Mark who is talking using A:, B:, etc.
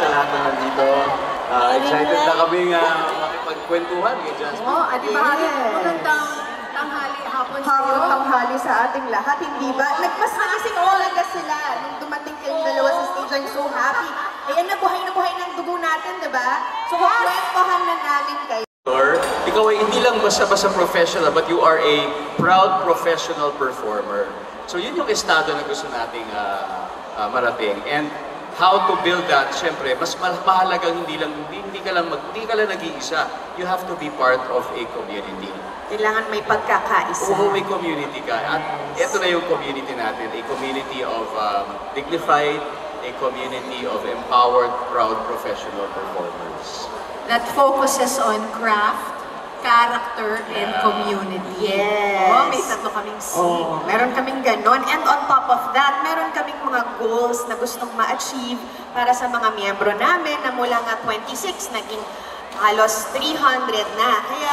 A: sa lahat na nandito. Excited na kami makipagkwentuhan kay Jasmine.
B: Oo, at ibahagi magandang tanghali, hapon sa'yo.
C: Tanghali sa ating lahat, hindi ba? Mas nagising talaga sila nung dumating kayong dalawa sa stage. I'm so happy. Ayan, nabuhay ng dugo natin, di ba? So, kwentuhan na namin kayo.
A: Ikaw ay hindi lang basta-basta professional, but you are a proud professional performer. So yun yung estado na gusto nating marating. And how to build that, syempre, mas mahalagang hindi ka lang nag-iisa. You have to be part of a community.
C: Kailangan may pagkakaisa.
A: Oo, may community ka. At ito na yung community natin, a community of dignified, a community of empowered, proud professional performers.
B: That focuses on craft, character, and community.
C: Yes.
B: Oh, may tatlo kaming C.
C: Oh, meron kaming ganon. And on top of that, meron kaming mga goals na gustong ma-achieve para sa mga miyembro namin na mula nga 26, naging halos 300 na. Kaya